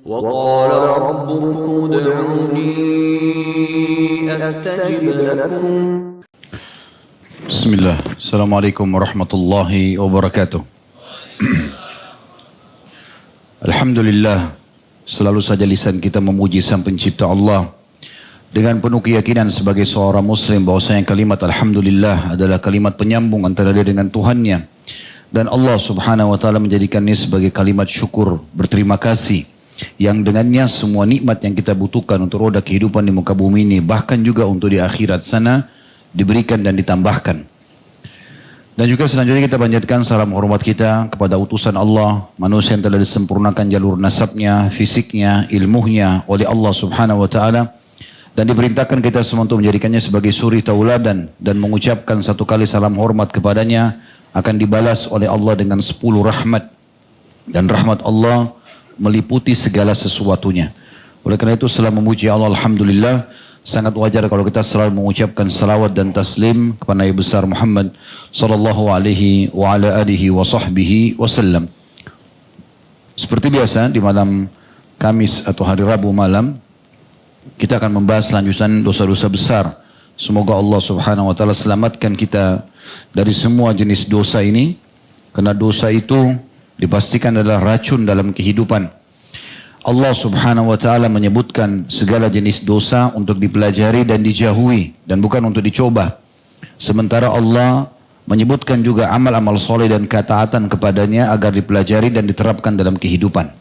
وقال ربكم ادعوني أستجب لكم. Bismillah. Assalamualaikum warahmatullahi wabarakatuh. Alhamdulillah, selalu saja lisan kita memuji Sang Pencipta Allah dengan penuh keyakinan sebagai seorang muslim bahwasanya kalimat alhamdulillah adalah kalimat penyambung antara dia dengan Tuhannya, dan Allah Subhanahu wa taala menjadikannya sebagai kalimat syukur, berterima kasih, yang dengannya semua nikmat yang kita butuhkan untuk roda kehidupan di muka bumi ini, bahkan juga untuk di akhirat sana, diberikan dan ditambahkan. Dan juga selanjutnya kita panjatkan salam hormat kita kepada utusan Allah, manusia yang telah disempurnakan jalur nasabnya, fisiknya, ilmunya oleh Allah Subhanahu wa taala, dan diperintahkan kita semua untuk menjadikannya sebagai suri tauladan dan mengucapkan satu kali salam hormat kepadanya akan dibalas oleh Allah dengan 10 rahmat, dan rahmat Allah meliputi segala sesuatunya. Oleh karena itu setelah memuji Allah alhamdulillah, sangat wajar kalau kita selalu mengucapkan salawat dan taslim kepada Nabi besar Muhammad sallallahu alaihi wa ala alihi wa sahbihi wasallam. Seperti biasa di malam Kamis atau hari Rabu malam kita akan membahas lanjutan dosa-dosa besar. Semoga Allah Subhanahu wa taala selamatkan kita dari semua jenis dosa ini, karena dosa itu dipastikan adalah racun dalam kehidupan. Allah Subhanahu wa taala menyebutkan segala jenis dosa untuk dipelajari dan dijauhi dan bukan untuk dicoba. Sementara Allah menyebutkan juga amal-amal soleh dan ketaatan kepadanya agar dipelajari dan diterapkan dalam kehidupan.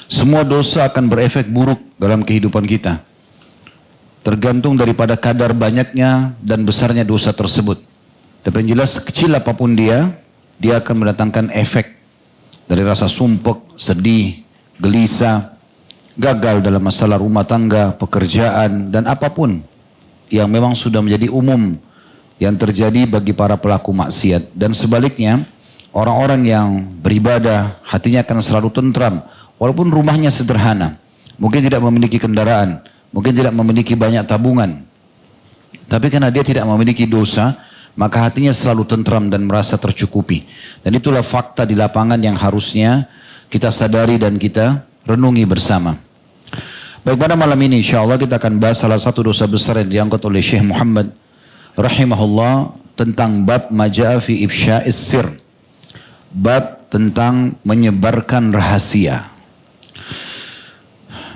Semua dosa akan berefek buruk dalam kehidupan kita, tergantung daripada kadar banyaknya dan besarnya dosa tersebut. Tapi yang jelas kecil apapun dia akan mendatangkan efek dari rasa sumpek, sedih, gelisah, gagal dalam masalah rumah tangga, pekerjaan, dan apapun yang memang sudah menjadi umum yang terjadi bagi para pelaku maksiat. Dan sebaliknya, orang-orang yang beribadah hatinya akan selalu tentram, walaupun rumahnya sederhana, mungkin tidak memiliki kendaraan, mungkin tidak memiliki banyak tabungan, tapi karena dia tidak memiliki dosa, maka hatinya selalu tentram dan merasa tercukupi. Dan itulah fakta di lapangan yang harusnya kita sadari dan kita renungi bersama. Baik, pada malam ini insya Allah kita akan bahas salah satu dosa besar yang diangkat oleh Syekh Muhammad rahimahullah tentang bab maja'a fi ifsya'is sir. Bab tentang menyebarkan rahasia.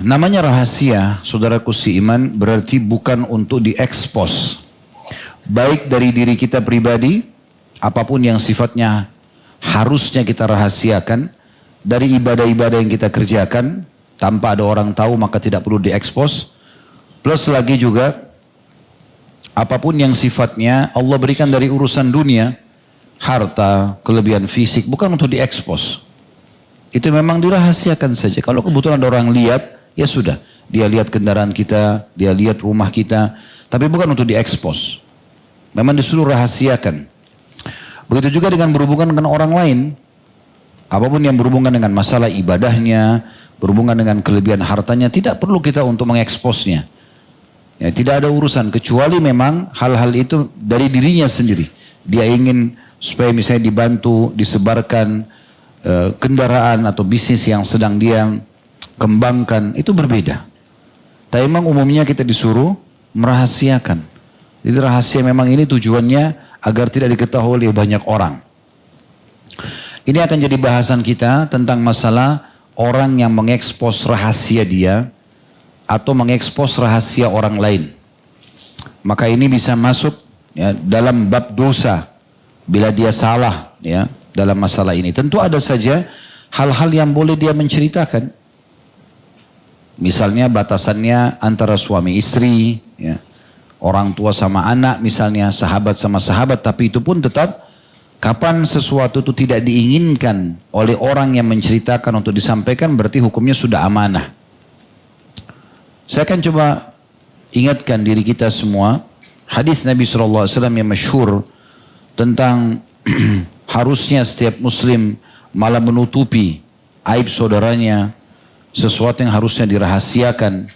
Namanya rahasia, saudaraku seiman, berarti bukan untuk diekspos. Baik dari diri kita pribadi, apapun yang sifatnya harusnya kita rahasiakan, dari ibadah-ibadah yang kita kerjakan, tanpa ada orang tahu maka tidak perlu diekspos. Plus lagi juga, apapun yang sifatnya Allah berikan dari urusan dunia, harta, kelebihan fisik, bukan untuk diekspos. Itu memang dirahasiakan saja. Kalau kebetulan ada orang lihat, ya sudah. Dia lihat kendaraan kita, dia lihat rumah kita, tapi bukan untuk diekspos. Memang disuruh rahasiakan. Begitu juga dengan berhubungan dengan orang lain. Apapun yang berhubungan dengan masalah ibadahnya, berhubungan dengan kelebihan hartanya, tidak perlu kita untuk mengeksposnya. Ya, tidak ada urusan, kecuali memang hal-hal itu dari dirinya sendiri. Dia ingin supaya misalnya dibantu, disebarkan kendaraan atau bisnis yang sedang dia kembangkan, itu berbeda. Tapi memang umumnya kita disuruh merahasiakan. Jadi rahasia memang ini tujuannya agar tidak diketahui oleh banyak orang. Ini akan jadi bahasan kita tentang masalah orang yang mengekspos rahasia dia atau mengekspos rahasia orang lain. Maka ini bisa masuk ya, dalam bab dosa bila dia salah ya, dalam masalah ini. Tentu ada saja hal-hal yang boleh dia menceritakan. Misalnya batasannya antara suami istri, ya, orang tua sama anak misalnya, sahabat sama sahabat, tapi itu pun tetap kapan sesuatu itu tidak diinginkan oleh orang yang menceritakan untuk disampaikan, berarti hukumnya sudah amanah. Saya akan coba ingatkan diri kita semua, hadis Nabi SAW yang masyhur tentang harusnya setiap muslim malah menutupi aib saudaranya, sesuatu yang harusnya dirahasiakan.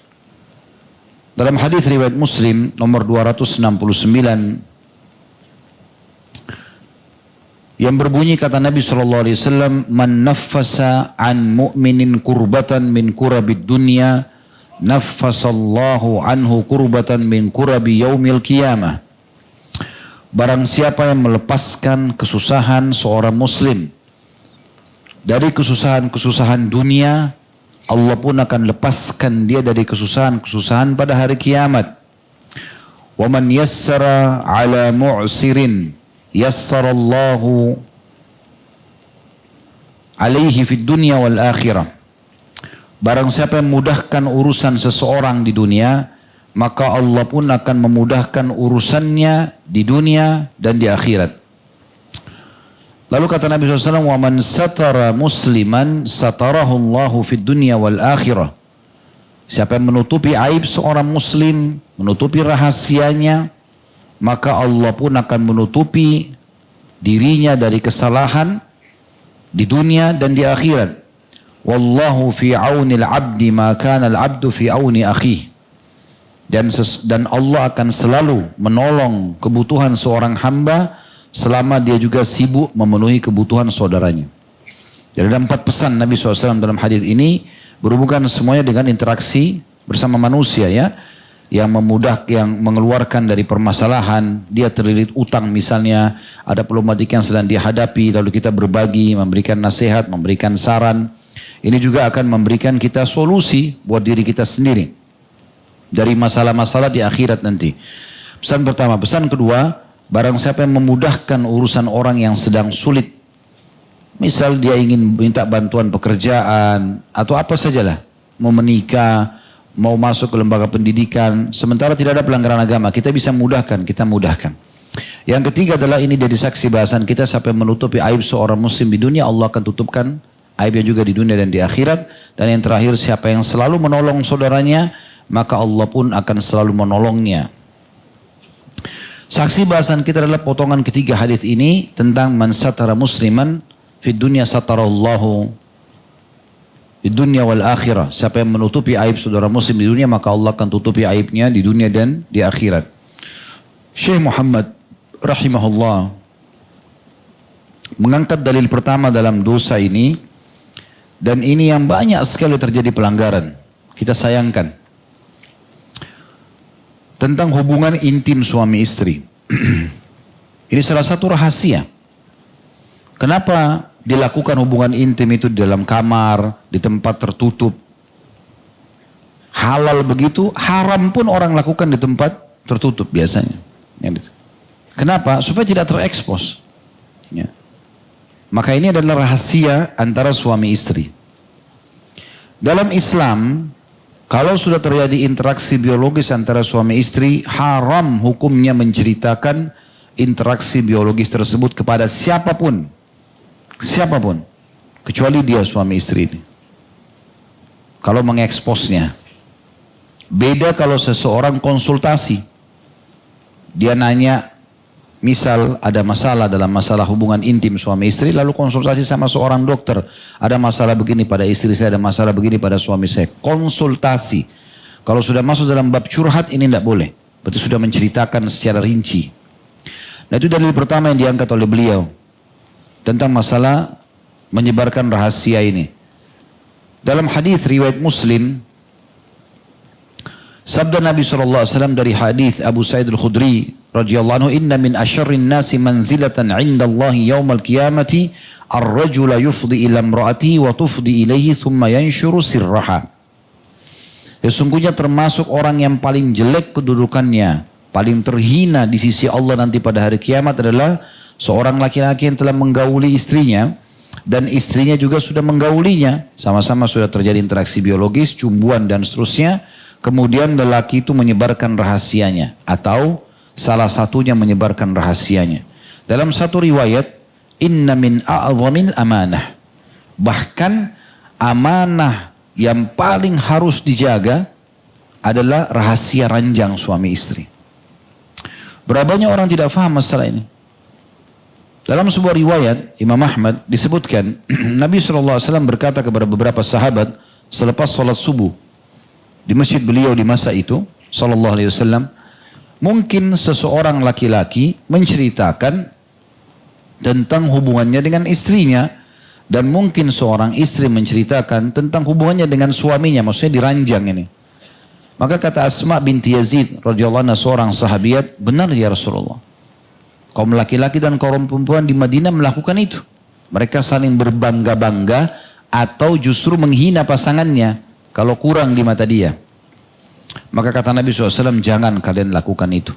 Dalam hadis riwayat Muslim nomor 269, yang berbunyi kata Nabi SAW, man naffasa an mu'minin kurbatan min kurabid dunya, naffasallahu anhu kurbatan min kurabi yaumil qiyamah. Barang siapa yang melepaskan kesusahan seorang muslim dari kesusahan-kesusahan dunia, Allah pun akan lepaskan dia dari kesusahan-kesusahan pada hari kiamat. Wa man yassara ala mu'sirin yassarallahu alaihi fid dunya wal akhirah. Barang siapa yang memudahkan urusan seseorang di dunia, maka Allah pun akan memudahkan urusannya di dunia dan di akhirat. Lalu kata Nabi SAW, wa man satara musliman satarahu Allahu fid dunya wal akhirah. Siapa yang menutupi aib seorang muslim, menutupi rahasianya, maka Allah pun akan menutupi dirinya dari kesalahan di dunia dan di akhirat. Wallahu fi auni al-'abdi ma kana al-'abdu fi auni akhihi. Dan Allah akan selalu menolong kebutuhan seorang hamba selama dia juga sibuk memenuhi kebutuhan saudaranya. Jadi ada 4 pesan Nabi SAW dalam hadis ini, berhubungan semuanya dengan interaksi bersama manusia ya, yang mengeluarkan dari permasalahan. Dia terlilit utang misalnya, ada problematika yang sedang dia hadapi, lalu kita berbagi, memberikan nasihat, memberikan saran. Ini juga akan memberikan kita solusi buat diri kita sendiri dari masalah-masalah di akhirat nanti. Pesan pertama. Pesan kedua, barang siapa yang memudahkan urusan orang yang sedang sulit, misal dia ingin minta bantuan pekerjaan atau apa sajalah, mau menikah, mau masuk ke lembaga pendidikan, sementara tidak ada pelanggaran agama, kita bisa mudahkan, kita mudahkan. Yang ketiga adalah ini dari saksi bahasan kita, siapa yang menutupi aib seorang muslim di dunia, Allah akan tutupkan aibnya juga di dunia dan di akhirat. Dan yang terakhir, siapa yang selalu menolong saudaranya, maka Allah pun akan selalu menolongnya. Saksi bahasan kita adalah potongan ketiga hadis ini tentang man satara musliman fid dunya satarallahu fid dunya wal akhirah. Siapa yang menutupi aib saudara muslim di dunia, maka Allah akan tutupi aibnya di dunia dan di akhirat. Syekh Muhammad rahimahullah mengangkat dalil pertama dalam dosa ini, dan ini yang banyak sekali terjadi pelanggaran. Kita sayangkan. Tentang hubungan intim suami istri. Ini salah satu rahasia. Kenapa dilakukan hubungan intim itu di dalam kamar, di tempat tertutup? Halal begitu, haram pun orang lakukan di tempat tertutup biasanya. Kenapa? Supaya tidak terekspos. Ya. Maka ini adalah rahasia antara suami istri. Dalam Islam, kalau sudah terjadi interaksi biologis antara suami istri, haram hukumnya menceritakan interaksi biologis tersebut kepada siapapun. Siapapun. Kecuali dia suami istri ini. Kalau mengeksposnya. Beda kalau seseorang konsultasi. Dia nanya, misal ada masalah dalam masalah hubungan intim suami istri, lalu konsultasi sama seorang dokter. Ada masalah begini pada istri saya, ada masalah begini pada suami saya. Konsultasi. Kalau sudah masuk dalam bab curhat, ini tidak boleh. Berarti sudah menceritakan secara rinci. Nah, itu dalil pertama yang diangkat oleh beliau tentang masalah menyebarkan rahasia ini. Dalam hadis riwayat Muslim, sabda Nabi SAW dari hadis Abu Sa'id Al-Khudri radhiyallahu anhu, inna min asyarrin nasi manzilatan 'inda Allah yaumal qiyamati ar-rajula yufdi ila imra'atihi wa tufdi ilaihi thumma yanshuru sirraha. Sesungguhnya termasuk orang yang paling jelek kedudukannya, paling terhina di sisi Allah nanti pada hari kiamat adalah seorang laki-laki yang telah menggauli istrinya dan istrinya juga sudah menggaulinya, sama-sama sudah terjadi interaksi biologis, cumbuan dan seterusnya. Kemudian lelaki itu menyebarkan rahasianya atau salah satunya menyebarkan rahasianya. Dalam satu riwayat, inna min a'zamil amanah. Bahkan amanah yang paling harus dijaga adalah rahasia ranjang suami istri. Berapa banyak orang tidak faham masalah ini. Dalam sebuah riwayat Imam Ahmad disebutkan Nabi SAW berkata kepada beberapa sahabat selepas sholat subuh di masjid beliau di masa itu SAW, mungkin seseorang laki-laki menceritakan tentang hubungannya dengan istrinya. Dan mungkin seorang istri menceritakan tentang hubungannya dengan suaminya, maksudnya diranjang ini. Maka kata Asma binti Yazid radhiyallahu anha, seorang sahabiat, benar ya Rasulullah. Kaum laki-laki dan kaum perempuan di Madinah melakukan itu. Mereka saling berbangga-bangga atau justru menghina pasangannya kalau kurang di mata dia. Maka kata Nabi SAW, jangan kalian lakukan itu.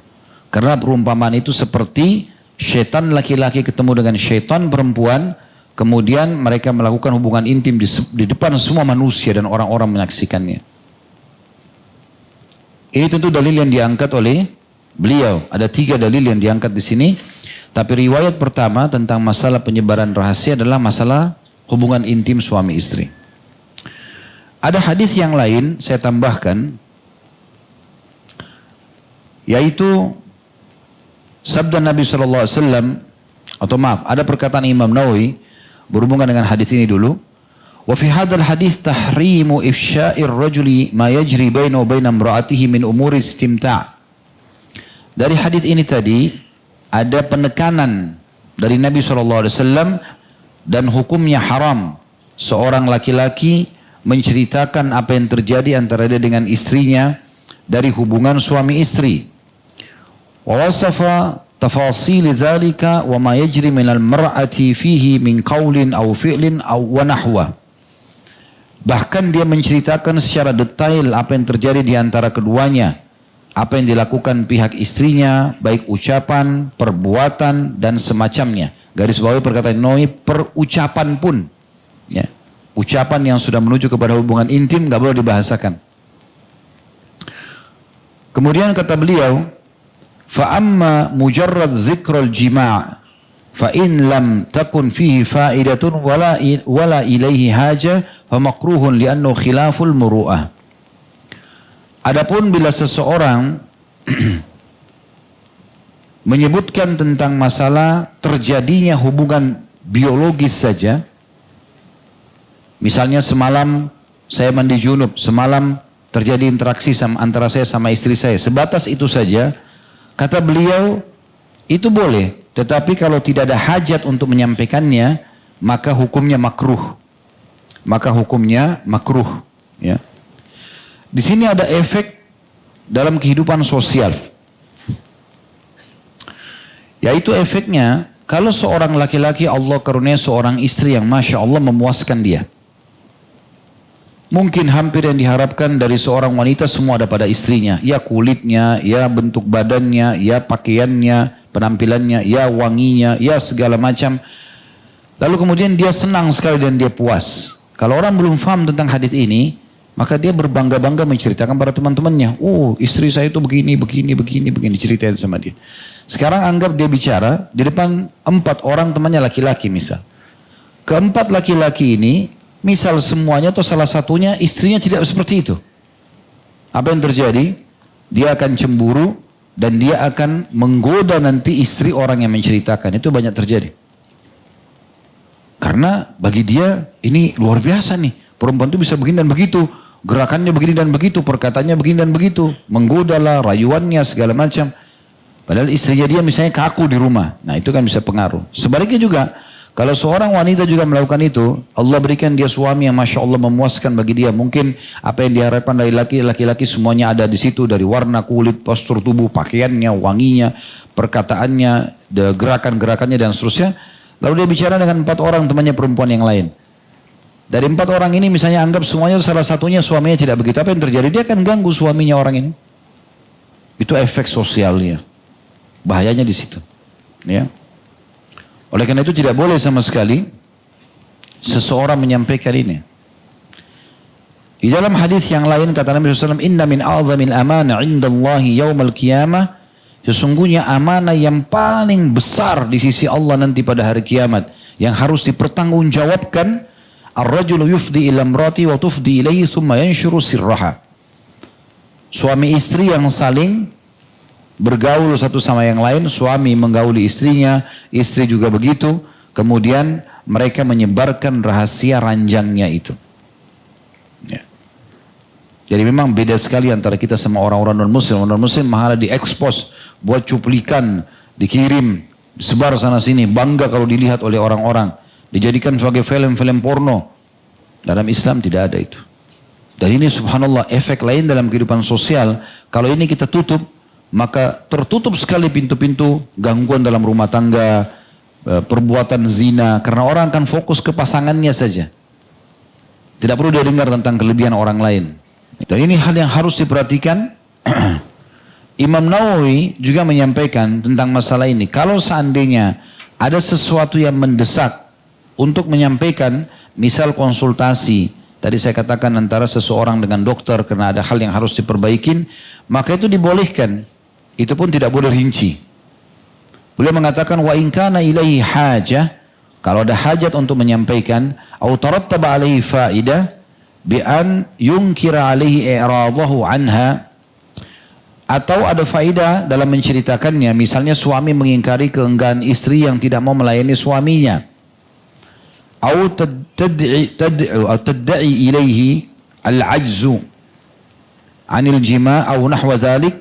Karena perumpamaan itu seperti syaitan laki-laki ketemu dengan syaitan perempuan, kemudian mereka melakukan hubungan intim di depan semua manusia dan orang-orang menyaksikannya. Ini tentu dalil yang diangkat oleh beliau. Ada 3 dalil yang diangkat di sini. Tapi riwayat pertama tentang masalah penyebaran rahasia adalah masalah hubungan intim suami istri. Ada hadis yang lain saya tambahkan, yaitu sabda Nabi SAW, atau maaf, ada perkataan Imam Nawawi berhubungan dengan hadis ini dulu. Wa fi hadzal hadis tahrimu ifsya'ir rajuli ma yajri bainahu wa bain imra'atihi min umuri istimta'. Dari hadis ini tadi ada penekanan dari Nabi SAW dan hukumnya haram seorang laki-laki menceritakan apa yang terjadi antara dia dengan istrinya dari hubungan suami istri. Wa wasafa tafasil dzalika wa ma yajri min al-mar'ati fihi min qaulin aw fi'lin aw wa nahwa. Bahkan dia menceritakan secara detail apa yang terjadi di antara keduanya, apa yang dilakukan pihak istrinya, baik ucapan, perbuatan, dan semacamnya. Garis bawahi perkataan Nawawi, perucapan pun. Ya. Ucapan yang sudah menuju kepada hubungan intim gak boleh dibahasakan. Kemudian kata beliau, فَأَمَّا مُجَرَّدْ ذِكْرَ الْجِمَاعِ فَإِنْ لَمْ تَكُنْ فِيهِ فَائِدَةٌ وَلَا إِلَيْهِ حَاجَةٌ فَمَكْرُوهٌ لِأَنَّهُ خِلَافُ الْمُرُوءَةِ. Adapun bila seseorang menyebutkan tentang masalah terjadinya hubungan biologis saja, misalnya semalam saya mandi junub, semalam terjadi interaksi antara saya sama istri saya, sebatas itu saja, kata beliau, itu boleh. Tetapi kalau tidak ada hajat untuk menyampaikannya, maka hukumnya makruh. Maka hukumnya makruh. Ya. Di sini ada efek dalam kehidupan sosial. Yaitu efeknya, kalau seorang laki-laki Allah karunia seorang istri yang Masya Allah memuaskan dia. Mungkin hampir yang diharapkan dari seorang wanita semua ada pada istrinya. Ya kulitnya, ya bentuk badannya, ya pakaiannya, penampilannya, ya wanginya, ya segala macam. Lalu kemudian dia senang sekali dan dia puas. Kalau orang belum paham tentang hadis ini, maka dia berbangga-bangga menceritakan pada teman-temannya. Oh, istri saya itu begini, ceritain sama dia. Sekarang anggap dia bicara di depan 4 orang temannya laki-laki misal. Keempat laki-laki ini, misal semuanya atau salah satunya istrinya tidak seperti itu. Apa yang terjadi? Dia akan cemburu dan dia akan menggoda nanti istri orang yang menceritakan. Itu banyak terjadi. Karena bagi dia ini luar biasa nih. Perempuan itu bisa begini dan begitu. Gerakannya begini dan begitu. Perkataannya begini dan begitu. Menggodalah, rayuannya segala macam. Padahal istrinya dia misalnya kaku di rumah. Nah itu kan bisa pengaruh. Sebaliknya juga. Kalau seorang wanita juga melakukan itu, Allah berikan dia suami yang Masya Allah memuaskan bagi dia. Mungkin apa yang diharapkan dari laki-laki semuanya ada di situ. Dari warna kulit, postur tubuh, pakaiannya, wanginya, perkataannya, gerakan-gerakannya dan seterusnya. Lalu dia bicara dengan 4 orang temannya perempuan yang lain. Dari 4 orang ini misalnya anggap semuanya salah satunya suaminya tidak begitu. Apa yang terjadi? Dia akan ganggu suaminya orang ini. Itu efek sosialnya. Bahayanya di situ. Ya. Oleh karena itu tidak boleh sama sekali seseorang menyampaikan ini. Di dalam hadis yang lain kata Nabi SAW, Inna min a'zamil amana indallahi yawmal qiyamah. Sesungguhnya amanah yang paling besar di sisi Allah nanti pada hari kiamat. Yang harus dipertanggungjawabkan. Ar-rajulu yufdi ila imrati wa tufdi ilaihi thumma yanshuru sirraha. Suami istri yang saling bergaul satu sama yang lain, suami menggauli istrinya, istri juga begitu, kemudian mereka menyebarkan rahasia ranjangnya itu. Ya. Jadi memang beda sekali antara kita sama orang-orang non-muslim. Orang non-muslim malah diekspos, buat cuplikan, dikirim, Sebar sana sini, bangga kalau dilihat oleh orang-orang. Dijadikan sebagai film-film porno. Dalam Islam tidak ada itu. Dan ini subhanallah efek lain dalam kehidupan sosial. Kalau ini kita tutup, maka tertutup sekali pintu-pintu gangguan dalam rumah tangga, perbuatan zina. Karena orang akan fokus ke pasangannya saja. Tidak perlu dia dengar tentang kelebihan orang lain. Dan ini hal yang harus diperhatikan. Imam Nawawi juga menyampaikan tentang masalah ini. Kalau seandainya ada sesuatu yang mendesak untuk menyampaikan, misal konsultasi, tadi saya katakan antara seseorang dengan dokter karena ada hal yang harus diperbaikin, maka itu dibolehkan. Itu pun tidak boleh rinci. Beliau mengatakan wa in kana ilaihi hajah, kalau ada hajat untuk menyampaikan, au tarattaba alaihi faidah bi an yunkira alaihi i'radahu anha, atau ada faedah dalam menceritakannya, misalnya suami mengingkari keenggahan istri yang tidak mau melayani suaminya, atau tad'i ilaihi al-ajzu anil jima' atau nahwa dzalik,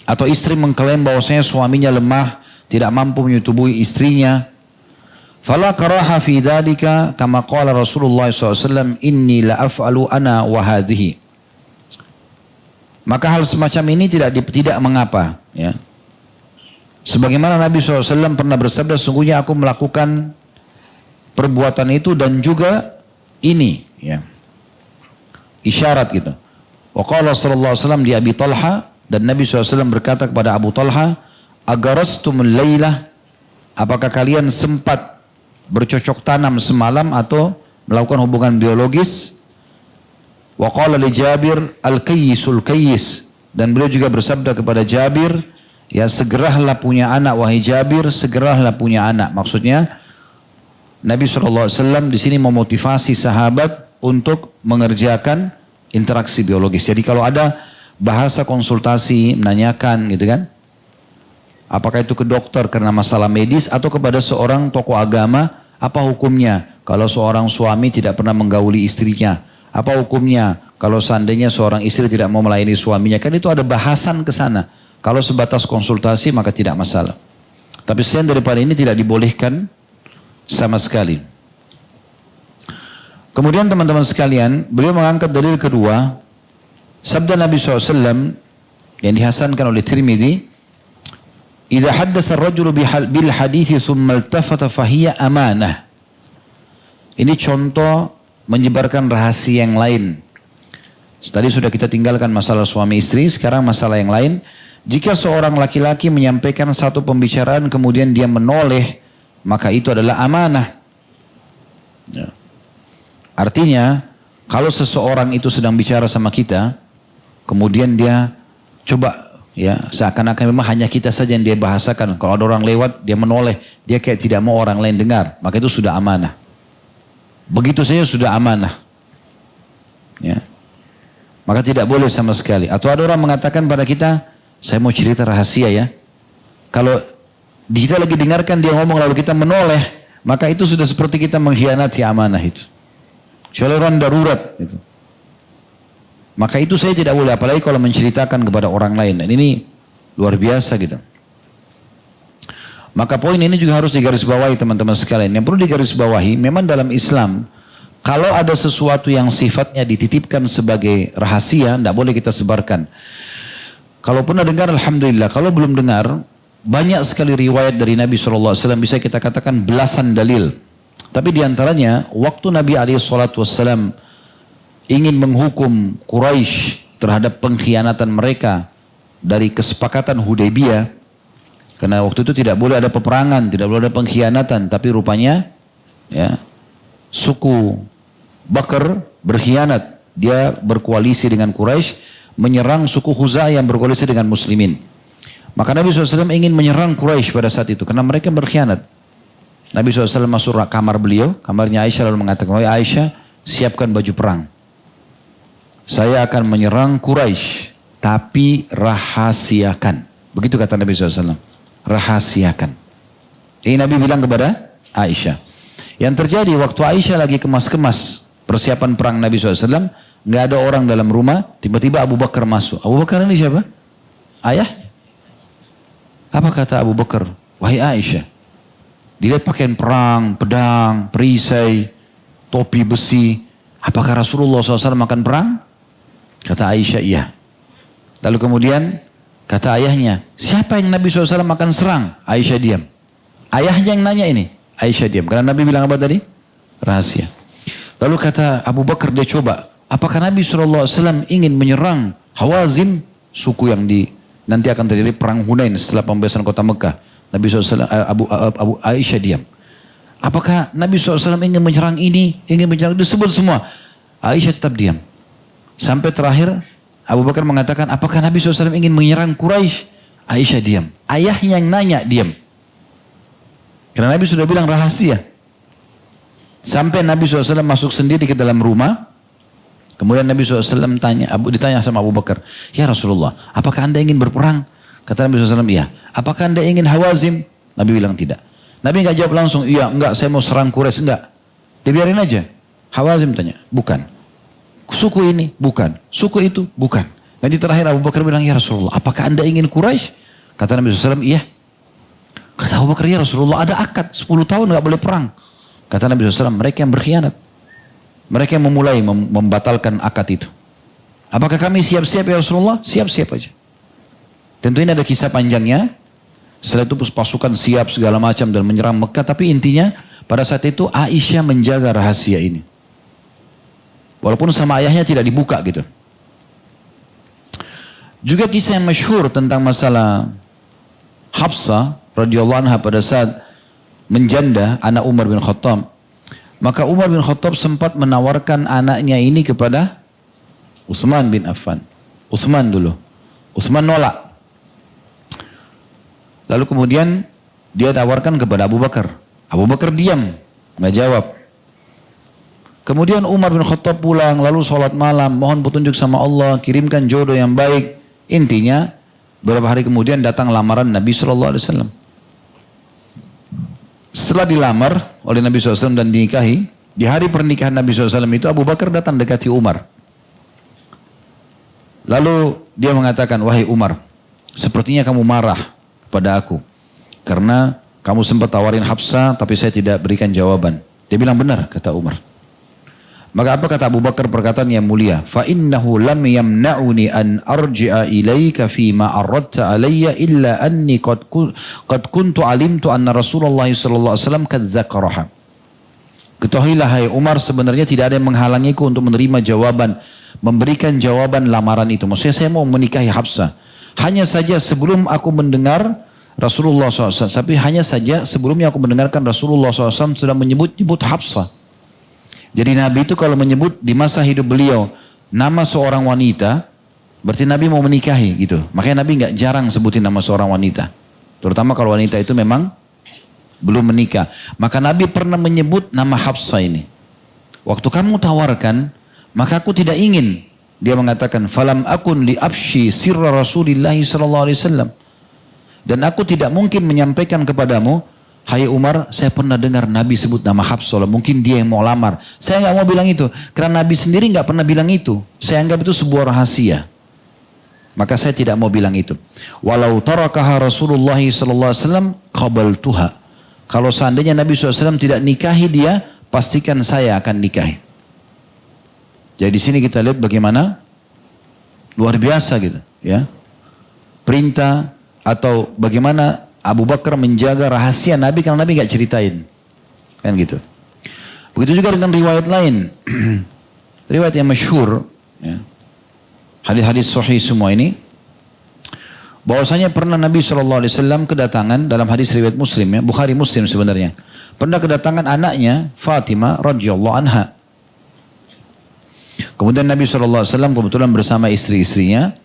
atau istri mengklaim bahwasanya suaminya lemah, tidak mampu menyetubuhi istrinya. Fala karaha fi dzalika kama qala Rasulullah SAW, inni la af'alu ana wa hadhihi. Maka hal semacam ini tidak mengapa, ya. Sebagaimana Nabi SAW pernah bersabda, sungguhnya aku melakukan perbuatan itu dan juga ini, ya. Isyarat gitu. Wa qala sallallahu alaihi wasallam di Abi Talha, dan Nabi SAW berkata kepada Abu Talha, agarastumul laylah, apakah kalian sempat bercocok tanam semalam atau melakukan hubungan biologis? Wa qala li Jabir al-kayyisul kayyis, dan beliau juga bersabda kepada Jabir, ya segeralah punya anak wahai Jabir, segeralah punya anak. Maksudnya Nabi SAW di sini memotivasi sahabat untuk mengerjakan interaksi biologis. Jadi kalau ada bahasa konsultasi, menanyakan gitu kan, apakah itu ke dokter karena masalah medis atau kepada seorang tokoh agama, apa hukumnya kalau seorang suami tidak pernah menggauli istrinya? Apa hukumnya kalau seandainya seorang istri tidak mau melayani suaminya? Kan itu ada bahasan ke sana. Kalau sebatas konsultasi maka tidak masalah. Tapi selain daripada ini tidak dibolehkan sama sekali. Kemudian teman-teman sekalian, beliau mengangkat dalil kedua, sabda Nabi SAW yang dihasankan oleh Tirmidzi, "Idza haddatsa ar-rajulu bil hadithi thumma iltafata fahiya amanah." Ini contoh menyebarkan rahasia yang lain. Tadi sudah kita tinggalkan masalah suami istri, sekarang masalah yang lain. Jika seorang laki-laki menyampaikan satu pembicaraan kemudian dia menoleh, maka itu adalah amanah. Ya. Artinya, kalau seseorang itu sedang bicara sama kita, kemudian dia coba, ya seakan-akan memang hanya kita saja yang dia bahasakan. Kalau ada orang lewat, dia menoleh, dia kayak tidak mau orang lain dengar, maka itu sudah amanah. Begitu saja sudah amanah, ya. Maka tidak boleh sama sekali. Atau ada orang mengatakan pada kita, saya mau cerita rahasia ya. Kalau kita lagi dengarkan dia ngomong lalu kita menoleh, maka itu sudah seperti kita mengkhianati amanah itu. Kecuali orang darurat itu. Maka itu saya tidak boleh, apalagi kalau menceritakan kepada orang lain. Dan ini luar biasa gitu. Maka poin ini juga harus digarisbawahi teman-teman sekalian. Yang perlu digarisbawahi, memang dalam Islam, kalau ada sesuatu yang sifatnya dititipkan sebagai rahasia, tidak boleh kita sebarkan. Kalau pernah dengar, alhamdulillah. Kalau belum dengar, banyak sekali riwayat dari Nabi SAW, bisa kita katakan belasan dalil. Tapi diantaranya, waktu Nabi SAW ingin menghukum Quraisy terhadap pengkhianatan mereka dari kesepakatan Hudaybiyah, karena waktu itu tidak boleh ada peperangan, tidak boleh ada pengkhianatan, tapi rupanya ya, suku Bakar berkhianat. Dia berkoalisi dengan Quraisy, menyerang suku Khuza'ah yang berkoalisi dengan muslimin. Maka Nabi SAW ingin menyerang Quraisy pada saat itu, karena mereka berkhianat. Nabi SAW masuk kamar beliau, kamarnya Aisyah, lalu mengatakan, "Wahai Aisyah, siapkan baju perang. Saya akan menyerang Quraisy, tapi rahasiakan." Begitu kata Nabi SAW. Rahasiakan. Ini Nabi bilang kepada Aisyah. Yang terjadi waktu Aisyah lagi kemas-kemas persiapan perang Nabi SAW, nggak ada orang dalam rumah, tiba-tiba Abu Bakar masuk. Abu Bakar ini siapa? Ayah? Apa kata Abu Bakar? wahai Aisyah, dilihat pakaian perang, pedang, perisai, topi besi. Apakah Rasulullah SAW makan perang? Kata Aisyah, iya. Lalu kemudian kata ayahnya, siapa yang Nabi SAW makan serang? Aisyah diam. Ayahnya yang nanya ini, Aisyah diam. Karena Nabi bilang apa tadi? Rahasia. Lalu kata Abu Bakar, dia coba, apakah Nabi SAW ingin menyerang Hawazin, suku yang nanti akan terjadi perang Hunain setelah pembebasan kota Mekah? Nabi SAW, Aisyah diam. Apakah Nabi SAW ingin menyerang ini, ingin menyerang, disebut semua. Aisyah tetap diam. Sampai terakhir Abu Bakar mengatakan, apakah Nabi SAW ingin menyerang Quraisy? Aisyah diam. Ayahnya yang nanya, diam. Karena Nabi sudah bilang rahasia. Sampai Nabi SAW masuk sendiri ke dalam rumah. Kemudian Nabi SAW ditanya sama Abu Bakar, ya Rasulullah, apakah anda ingin berperang? Kata Nabi SAW, iya. Apakah anda ingin Hawazim? Nabi bilang tidak. Nabi nggak jawab langsung, iya, enggak, saya mau serang Quraisy, enggak. Dibiarin aja. Hawazim tanya, bukan. Suku ini, bukan. Suku itu, bukan. Nanti terakhir Abu Bakar bilang, ya Rasulullah, apakah anda ingin Quraisy? Kata Nabi SAW, iya. Kata Abu Bakar, ya Rasulullah, ada akad 10 tahun nggak boleh perang. Kata Nabi SAW, mereka yang berkhianat. Mereka yang memulai membatalkan akad itu. Apakah kami siap-siap ya Rasulullah? Siap-siap aja. Tentu ini ada kisah panjangnya. Setelah itu pasukan siap segala macam dan menyerang Mekah. Tapi intinya pada saat itu Aisyah menjaga rahasia ini. Walaupun sama ayahnya tidak dibuka gitu. Juga kisah yang masyhur tentang masalah Hafsah radhiyallahu anha pada saat menjanda anak Umar bin Khattab. Maka Umar bin Khattab sempat menawarkan anaknya ini kepada Utsman bin Affan. Utsman dulu. Utsman nolak. Lalu kemudian dia tawarkan kepada Abu Bakar. Abu Bakar diam, nggak jawab. Kemudian Umar bin Khattab pulang, lalu sholat malam, mohon petunjuk sama Allah, kirimkan jodoh yang baik. Intinya, beberapa hari kemudian datang lamaran Nabi SAW. Setelah dilamar oleh Nabi SAW dan dinikahi, di hari pernikahan Nabi SAW itu Abu Bakar datang dekati Umar. Lalu dia mengatakan, wahai Umar, sepertinya kamu marah kepada aku. Karena kamu sempat tawarin Hafsah, tapi saya tidak berikan jawaban. Dia bilang benar, kata Umar. Maka apa kata Abu Bakar perkataan yang mulia? فَإِنَّهُ لَمْ يَمْنَعُنِي أَنْ أَرْجِعَ إِلَيْكَ فِي مَا أَرَدْتَ عَلَيَّ إِلَّا أَنِّي قَدْ كُنْتُ عَلِمْتُ أَنَّ رَسُولَ اللَّهِ صَلَّى اللَّهُ عَلَيْهِ وسلم قَدْ ذَكَرَهَا. Ketahuilah hai Umar, sebenarnya tidak ada yang menghalangiku untuk menerima jawaban, memberikan jawaban lamaran itu. Maksudnya saya mau menikahi Hafsah. Hanya saja sebelum aku mendengar Rasulullah SAW, tapi hanya saja sebelumnya aku mendengarkan Rasulullah SAW sudah menyebut Hafsah. Jadi Nabi itu kalau menyebut di masa hidup beliau nama seorang wanita, berarti Nabi mau menikahi gitu. Makanya Nabi nggak jarang sebutin nama seorang wanita. Terutama kalau wanita itu memang belum menikah. Maka Nabi pernah menyebut nama Hafsah ini. Waktu kamu tawarkan, maka aku tidak ingin. Dia mengatakan, falam akun li afshi sirra Rasulillah sallallahu alaihi wasallam. Dan aku tidak mungkin menyampaikan kepadamu, hai Umar, saya pernah dengar Nabi sebut nama Hafsah, mungkin dia yang mau lamar. Saya nggak mau bilang itu, karena Nabi sendiri nggak pernah bilang itu. Saya anggap itu sebuah rahasia. Maka saya tidak mau bilang itu. Walau tarakaha Rasulullah sallallahu alaihi wasallam qabaltuha. Kalau seandainya Nabi SAW tidak nikahi dia, pastikan saya akan nikahi. Jadi di sini kita lihat bagaimana luar biasa gitu, ya. Perintah atau bagaimana Abu Bakar menjaga rahasia Nabi karena Nabi nggak ceritain, kan gitu. Begitu juga dengan riwayat lain, riwayat yang masyhur, ya. Hadis-hadis sahih semua ini. Bahwasanya pernah Nabi SAW kedatangan dalam hadis riwayat Muslim, ya, Bukhari Muslim sebenarnya. Pernah kedatangan anaknya Fatimah radhiyallahu anha. Kemudian Nabi SAW kebetulan bersama istri-istrinya.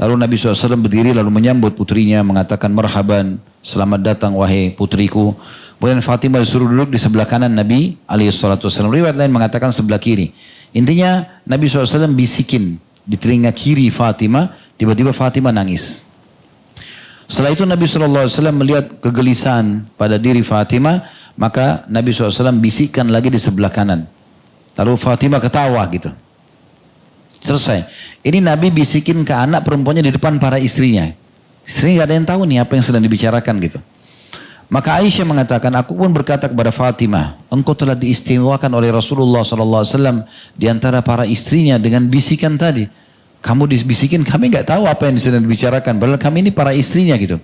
Lalu Nabi SAW berdiri lalu menyambut putrinya mengatakan marhaban, selamat datang wahai putriku. Kemudian Fatimah disuruh duduk di sebelah kanan Nabi SAW. Riwayat lain mengatakan sebelah kiri. Intinya Nabi SAW bisikin di telinga kiri Fatimah, tiba-tiba Fatimah nangis. Setelah itu Nabi SAW melihat kegelisahan pada diri Fatimah, maka Nabi SAW bisikkan lagi di sebelah kanan. Lalu Fatimah ketawa gitu. Selesai. Ini Nabi bisikin ke anak perempuannya di depan para istrinya. Istri gak ada yang tahu nih apa yang sedang dibicarakan gitu. Maka Aisyah mengatakan, aku pun berkata kepada Fatimah, engkau telah diistimewakan oleh Rasulullah SAW di antara para istrinya dengan bisikan tadi. Kamu dibisikin, kami nggak tahu apa yang sedang dibicarakan. Padahal kami ini para istrinya gitu.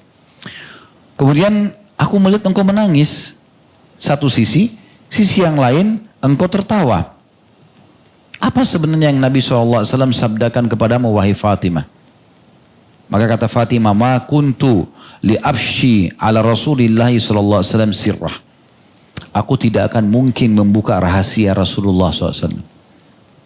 Kemudian aku melihat engkau menangis. Satu sisi yang lain engkau tertawa. Apa sebenarnya yang Nabi SAW sabdakan kepadamu wahai Fatimah? Maka kata Fatimah, ma kuntu li'abshi ala Rasulillah sallallahu alaihi wasallam sirrah. Aku tidak akan mungkin membuka rahasia Rasulullah SAW.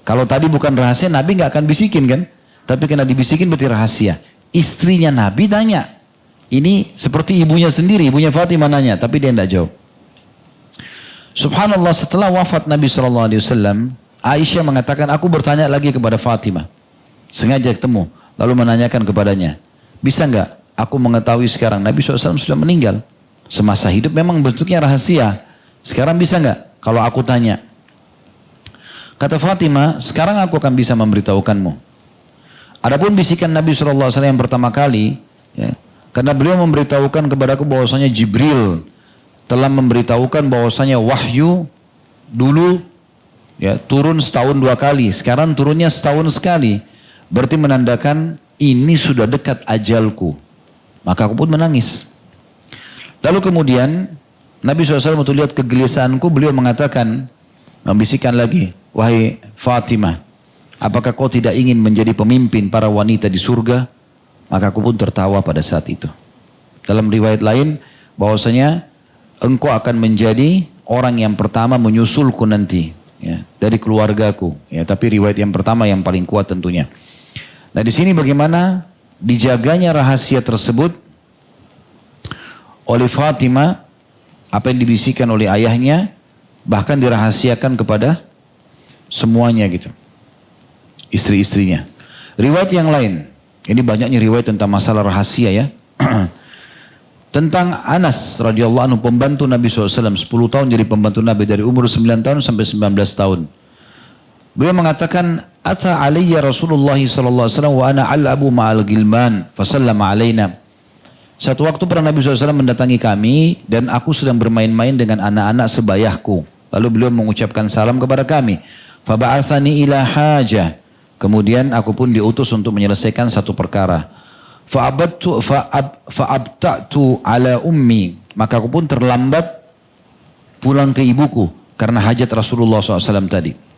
Kalau tadi bukan rahasia, Nabi nggak akan bisikin kan? Tapi karena dibisikin berarti rahasia. Istrinya Nabi tanya. Ini seperti ibunya sendiri, ibunya Fatimah nanya, tapi dia tidak jawab. Subhanallah, setelah wafat Nabi SAW, Aisyah mengatakan, aku bertanya lagi kepada Fatimah. Sengaja ketemu. Lalu menanyakan kepadanya, bisa nggak aku mengetahui sekarang Nabi SAW sudah meninggal? Semasa hidup memang bentuknya rahasia. Sekarang bisa nggak kalau aku tanya? Kata Fatimah, sekarang aku akan bisa memberitahukanmu. Adapun bisikan Nabi SAW yang pertama kali, ya, karena beliau memberitahukan kepadaku bahwasanya Jibril telah memberitahukan bahwasanya wahyu dulu ya turun setahun 2 kali, sekarang turunnya setahun sekali. Berarti menandakan ini sudah dekat ajalku. Maka aku pun menangis. Lalu kemudian Nabi SAW waktu lihat kegelisahanku, beliau mengatakan, membisikkan lagi, wahai Fatimah, apakah kau tidak ingin menjadi pemimpin para wanita di surga? Maka aku pun tertawa pada saat itu. Dalam riwayat lain, bahwasanya engkau akan menjadi orang yang pertama menyusulku nanti, ya, dari keluargaku. Ya, tapi riwayat yang pertama yang paling kuat tentunya. Nah di sini bagaimana dijaganya rahasia tersebut oleh Fatimah, apa yang dibisikkan oleh ayahnya, bahkan dirahasiakan kepada semuanya gitu, istri-istrinya. Riwayat yang lain, ini banyaknya riwayat tentang masalah rahasia ya. Tentang Anas radhiyallahu anhu, pembantu Nabi SAW, 10 tahun jadi pembantu Nabi dari umur 9 tahun sampai 19 tahun. Beliau mengatakan, Ata alaiya Rasulullah sallallahu alaihi wasallam wa ana al'abu ma'al gilman fasallama alaina. Satu waktu pernah Nabi SAW mendatangi kami dan aku sedang bermain-main dengan anak-anak sebayahku. Lalu beliau mengucapkan salam kepada kami. Faba'athani ila hajah. Kemudian aku pun diutus untuk menyelesaikan satu perkara. Fa'abta'tu ala ummi. Maka aku pun terlambat pulang ke ibuku karena hajat Rasulullah SAW tadi.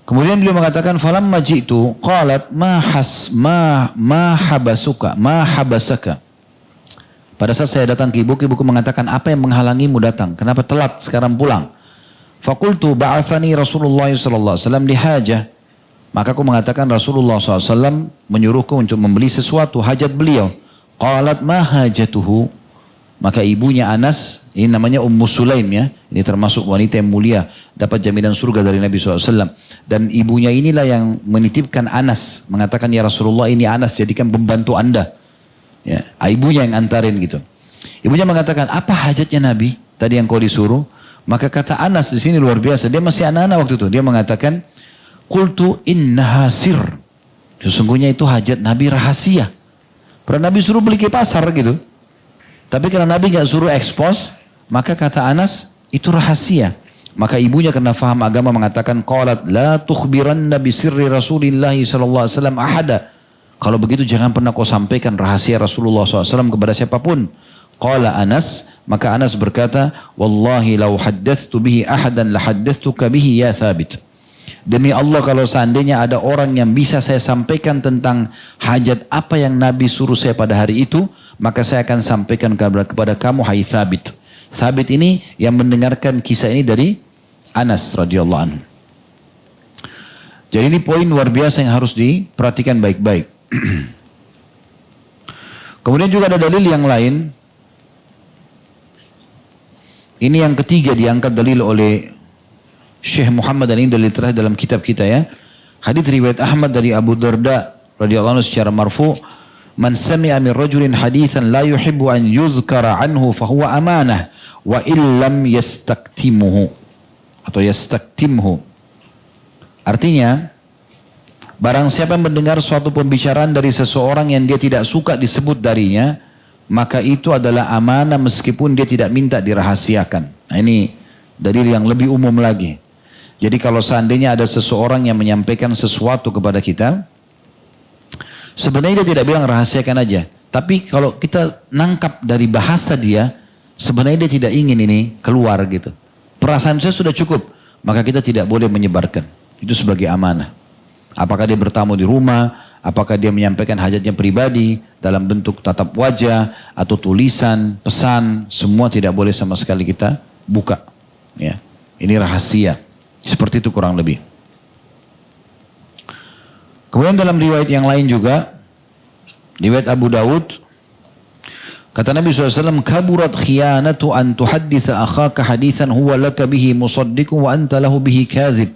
Kemudian beliau mengatakan, falamma ji'tu qalat ma habasaka. Pada saat saya datang ke ibuku mengatakan, apa yang menghalangimu datang? Kenapa telat sekarang pulang? Fakultu ba'athani Rasulullah sallallahu alaihi wasallam lihajah. Maka aku mengatakan Rasulullah SAW menyuruhku untuk membeli sesuatu, hajat beliau. Qalat ma hajatuhu. Maka ibunya Anas, ini namanya Ummu Sulaim ya. Ini termasuk wanita yang mulia, dapat jaminan surga dari Nabi SAW. Dan ibunya inilah yang menitipkan Anas, mengatakan ya Rasulullah ini Anas jadikan pembantu anda. Ya, ibunya yang antarin gitu. Ibunya mengatakan, apa hajatnya Nabi tadi yang kau disuruh? Maka kata Anas di sini luar biasa, dia masih anak-anak waktu itu. Dia mengatakan, qultu innaha sir. Sesungguhnya itu hajat Nabi rahasia. Pernah Nabi suruh beli ke pasar gitu. Tapi karena Nabi gak suruh ekspos, maka kata Anas, itu rahasia. Maka ibunya karena faham agama mengatakan, qalat la tukhbiranna bi sirri Rasulillah sallallahu alaihi wasallam ahada. Kalau begitu jangan pernah kau sampaikan rahasia Rasulullah SAW kepada siapapun. Qala Anas, maka Anas berkata, wallahi law haddathtu bihi ahadan la haddathtuka bihi ya Thabit. Demi Allah kalau seandainya ada orang yang bisa saya sampaikan tentang hajat apa yang Nabi suruh saya pada hari itu, maka saya akan sampaikan kepada kamu, hai Thabit. Thabit ini yang mendengarkan kisah ini dari Anas radhiyallahu anhu. Jadi ini poin luar biasa yang harus diperhatikan baik-baik. Kemudian juga ada dalil yang lain. Ini yang ketiga diangkat dalil oleh Syekh Muhammad, dan ini dalil terakhir dalam kitab kita ya. Hadits riwayat Ahmad dari Abu Darda radhiyallahu anhu secara marfu, man sami'a min rajulin haditsan la yuhibbu an yudhkara anhu fahuwa amanah wa illam yastaktimuhu atau yastaktimhu. Artinya, barang siapa yang mendengar suatu pembicaraan dari seseorang yang dia tidak suka disebut darinya, maka itu adalah amanah meskipun dia tidak minta dirahasiakan. Nah ini dalil yang lebih umum lagi. Jadi kalau seandainya ada seseorang yang menyampaikan sesuatu kepada kita, sebenarnya dia tidak bilang rahasiakan aja. Tapi kalau kita nangkap dari bahasa dia, sebenarnya dia tidak ingin ini keluar gitu. Perasaan saya sudah cukup, maka kita tidak boleh menyebarkan. Itu sebagai amanah. Apakah dia bertamu di rumah, apakah dia menyampaikan hajatnya pribadi dalam bentuk tatap wajah atau tulisan, pesan, semua tidak boleh sama sekali kita buka. Ya, ini rahasia. Seperti itu kurang lebih. Kemudian dalam riwayat yang lain juga, riwayat Abu Dawud, kata Nabi SAW, kaburat khiyanatu an tuhadditha akhaka hadithan huwa laka bihi musaddiqu wa anta lahu bihi kazib.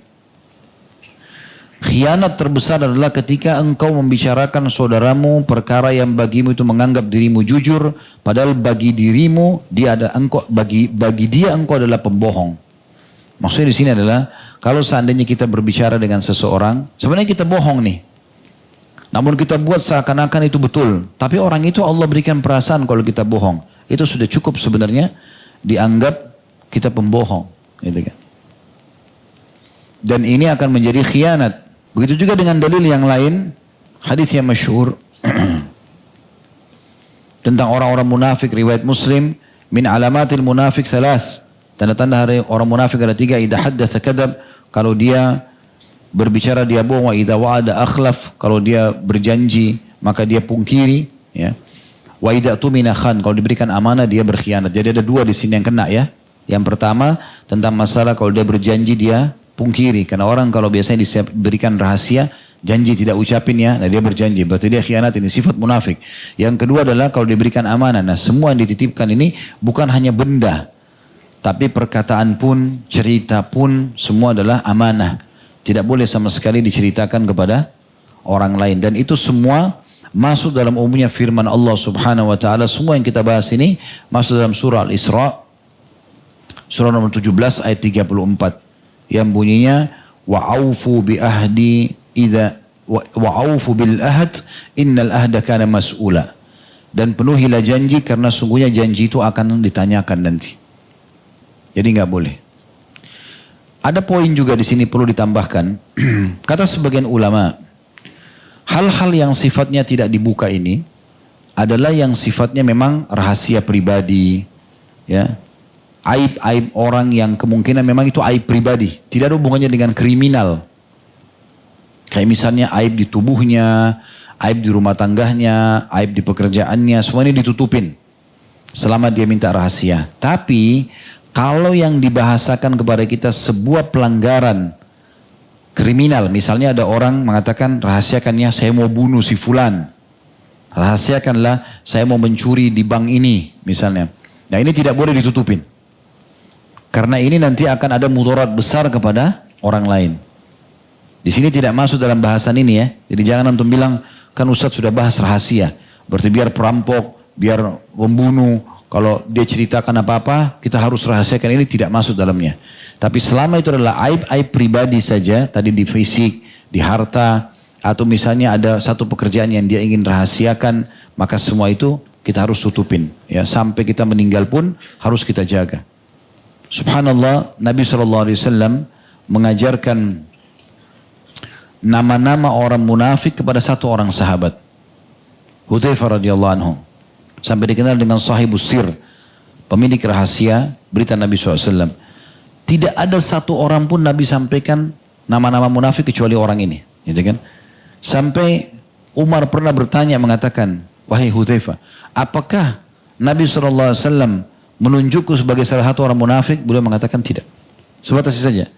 Khianat terbesar adalah ketika engkau membicarakan saudaramu perkara yang bagimu itu menganggap dirimu jujur, padahal bagi dirimu dia ada engkau bagi dia engkau adalah pembohong. Maksudnya di sini adalah kalau seandainya kita berbicara dengan seseorang, sebenarnya kita bohong nih. Namun kita buat seakan-akan itu betul. Tapi orang itu Allah berikan perasaan kalau kita bohong. Itu sudah cukup sebenarnya dianggap kita pembohong. Gitu kan. Dan ini akan menjadi khianat. Begitu juga dengan dalil yang lain. Hadis yang masyhur tentang orang-orang munafik riwayat Muslim. Min alamatil munafik thalath. Tanda-tanda orang munafik ada 3. Idza haddatsa kadzab. Kalau dia berbicara dia bohong. Wa idza wa'ada akhlaf. Kalau dia berjanji maka dia pungkiri. Ya. Wa idza tumina khan. Kalau diberikan amanah dia berkhianat. Jadi ada 2 di sini yang kena ya. Yang pertama tentang masalah kalau dia berjanji dia pungkiri. Karena orang kalau biasanya diberikan rahasia janji tidak ucapin ya. Nah dia berjanji. Berarti dia khianat, ini sifat munafik. Yang kedua adalah kalau diberikan amanah. Nah semua yang dititipkan ini bukan hanya benda. Tapi perkataan pun, cerita pun, semua adalah amanah. Tidak boleh sama sekali diceritakan kepada orang lain. Dan itu semua masuk dalam umumnya firman Allah Subhanahu wa ta'ala. Semua yang kita bahas ini masuk dalam surah Al-Isra. Surah nomor 17 ayat 34. Yang bunyinya, wa'aufu bi ahdi idza wa'aufu bil ahd innal ahda kana mas'ula. Dan penuhilah janji karena sungguhnya janji itu akan ditanyakan nanti. Jadi nggak boleh. Ada poin juga di sini perlu ditambahkan. Kata sebagian ulama, hal-hal yang sifatnya tidak dibuka ini adalah yang sifatnya memang rahasia pribadi, ya, aib-aib orang yang kemungkinan memang itu aib pribadi, tidak ada hubungannya dengan kriminal. Kayak misalnya aib di tubuhnya, aib di rumah tangganya, aib di pekerjaannya, semua ini ditutupin selama dia minta rahasia. Tapi kalau yang dibahasakan kepada kita sebuah pelanggaran kriminal, misalnya ada orang mengatakan rahasiakannya saya mau bunuh si fulan, rahasiakanlah saya mau mencuri di bank ini misalnya. Nah ini tidak boleh ditutupin. Karena ini nanti akan ada mudarat besar kepada orang lain. Di sini tidak masuk dalam bahasan ini ya. Jadi jangan antum bilang kan Ustadz sudah bahas rahasia. Berarti biar perampok, biar pembunuh. Kalau dia ceritakan apa-apa, kita harus rahasiakan, ini tidak masuk dalamnya. Tapi selama itu adalah aib-aib pribadi saja, tadi di fisik, di harta, atau misalnya ada satu pekerjaan yang dia ingin rahasiakan, maka semua itu kita harus tutupin. Ya, sampai kita meninggal pun harus kita jaga. Subhanallah, Nabi SAW mengajarkan nama-nama orang munafik kepada satu orang sahabat. Hudzaifah radhiyallahu anhu. Sampai dikenal dengan sahibus sir, pemilik rahasia berita Nabi SAW. Tidak ada satu orang pun Nabi sampaikan nama-nama munafik kecuali orang ini, gitu kan? Sampai Umar pernah bertanya mengatakan, wahai Hudzaifah, apakah Nabi SAW menunjukku sebagai salah satu orang munafik? Beliau mengatakan tidak, sebatas itu saja.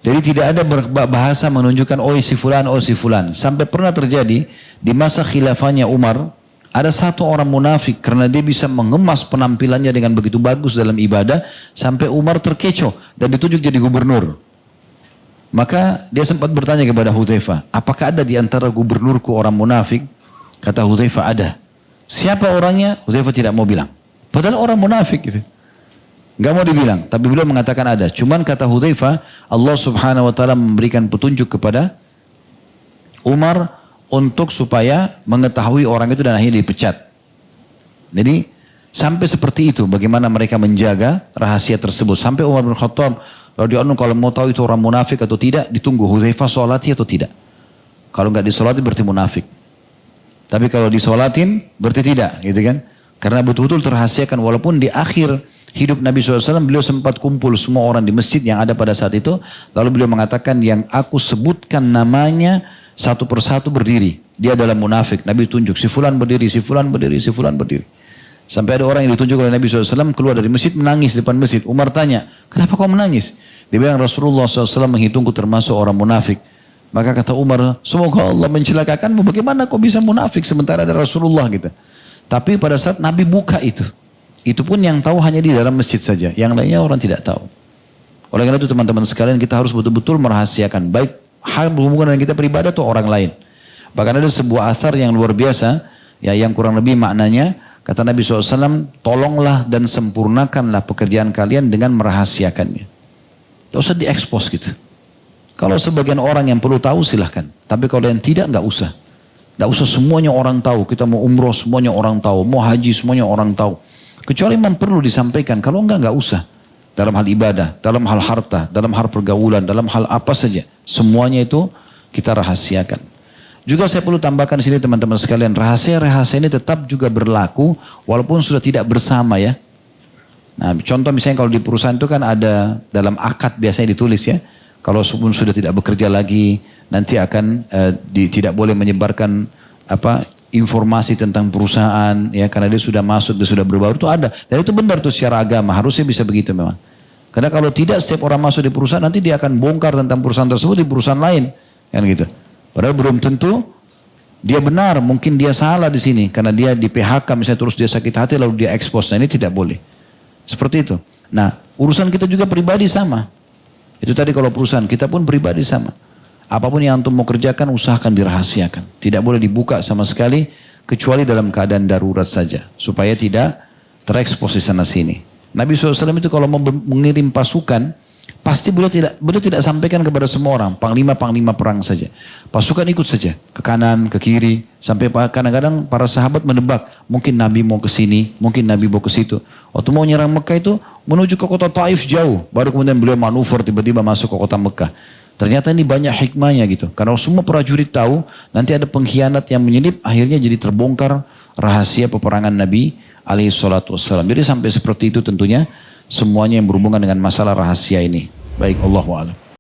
Jadi tidak ada bahasa menunjukkan oh si fulan. Sampai pernah terjadi di masa khilafahnya Umar. Ada satu orang munafik karena dia bisa mengemas penampilannya dengan begitu bagus dalam ibadah sampai Umar terkecoh dan ditunjuk jadi gubernur. Maka dia sempat bertanya kepada Hudzaifah, apakah ada di antara gubernurku orang munafik? Kata Hudzaifah ada. Siapa orangnya? Hudzaifah tidak mau bilang. Padahal orang munafik gitu. Gak mau dibilang, tapi beliau mengatakan ada. Cuman kata Hudzaifah, Allah Subhanahu wa taala memberikan petunjuk kepada Umar untuk supaya mengetahui orang itu dan akhirnya dipecat. Jadi sampai seperti itu bagaimana mereka menjaga rahasia tersebut. Sampai Umar bin Khattab radhiyallahu anhu kalau mau tahu itu orang munafik atau tidak, ditunggu Hudzaifah sholati atau tidak. Kalau nggak disolati berarti munafik. Tapi kalau disolatin berarti tidak, gitu kan? Karena betul-betul terahasiakan, walaupun di akhir hidup Nabi SAW beliau sempat kumpul semua orang di masjid yang ada pada saat itu. Lalu beliau mengatakan yang aku sebutkan namanya satu persatu berdiri. Dia adalah munafik. Nabi tunjuk si fulan berdiri, si fulan berdiri, si fulan berdiri. Sampai ada orang yang ditunjuk oleh Nabi SAW keluar dari masjid menangis di depan masjid. Umar tanya, kenapa kau menangis? Dia bilang Rasulullah SAW menghitungku termasuk orang munafik. Maka kata Umar, semoga Allah mencelakakanmu. Bagaimana kau bisa munafik sementara ada Rasulullah gitu. Tapi pada saat Nabi buka itu pun yang tahu hanya di dalam masjid saja. Yang lainnya orang tidak tahu. Oleh karena itu teman-teman sekalian kita harus betul-betul merahasiakan. Baik hal berhubungan dengan kita pribadi atau orang lain. Bahkan ada sebuah asar yang luar biasa. Ya, yang kurang lebih maknanya. Kata Nabi SAW, tolonglah dan sempurnakanlah pekerjaan kalian dengan merahasiakannya. Tidak usah diekspos gitu. Kalau sebagian orang yang perlu tahu silahkan. Tapi kalau yang tidak, nggak usah. Nggak usah semuanya orang tahu. Kita mau umroh semuanya orang tahu. Mau haji semuanya orang tahu. Kecuali memang perlu disampaikan. Kalau nggak usah. Dalam hal ibadah, dalam hal harta, dalam hal pergaulan, dalam hal apa saja. Semuanya itu kita rahasiakan. Juga saya perlu tambahkan di sini teman-teman sekalian. Rahasia-rahasia ini tetap juga berlaku walaupun sudah tidak bersama ya. Nah contoh misalnya kalau di perusahaan itu kan ada dalam akad biasanya ditulis ya. Kalau sudah tidak bekerja lagi, nanti akan tidak boleh menyebarkan informasi tentang perusahaan, ya karena dia sudah masuk, dia sudah berbaur itu ada. Dan itu benar tuh secara agama, harusnya bisa begitu memang. Karena kalau tidak setiap orang masuk di perusahaan nanti dia akan bongkar tentang perusahaan tersebut di perusahaan lain, kan gitu. Padahal belum tentu dia benar, mungkin dia salah di sini karena dia di PHK misalnya terus dia sakit hati lalu dia expose. Nah ini tidak boleh. Seperti itu. Nah urusan kita juga pribadi sama. Itu tadi kalau perusahaan, kita pun pribadi sama. Apapun yang antum mau kerjakan, usahakan dirahasiakan. Tidak boleh dibuka sama sekali, kecuali dalam keadaan darurat saja. Supaya tidak terekspos di sana sini. Nabi SAW itu kalau mau mengirim pasukan, pasti beliau tidak sampaikan kepada semua orang. Panglima-panglima perang saja. Pasukan ikut saja, ke kanan, ke kiri. Sampai kadang-kadang para sahabat menebak, mungkin Nabi mau ke sini, mungkin Nabi mau ke situ. Waktu mau nyerang Mekah itu, menuju ke kota Taif jauh. Baru kemudian beliau manuver tiba-tiba masuk ke kota Mekah. Ternyata ini banyak hikmahnya gitu. Karena semua prajurit tahu nanti ada pengkhianat yang menyelip. Akhirnya jadi terbongkar rahasia peperangan Nabi alaihissalatu wassalam. Jadi sampai seperti itu tentunya semuanya yang berhubungan dengan masalah rahasia ini. Baik, Allahu a'lam.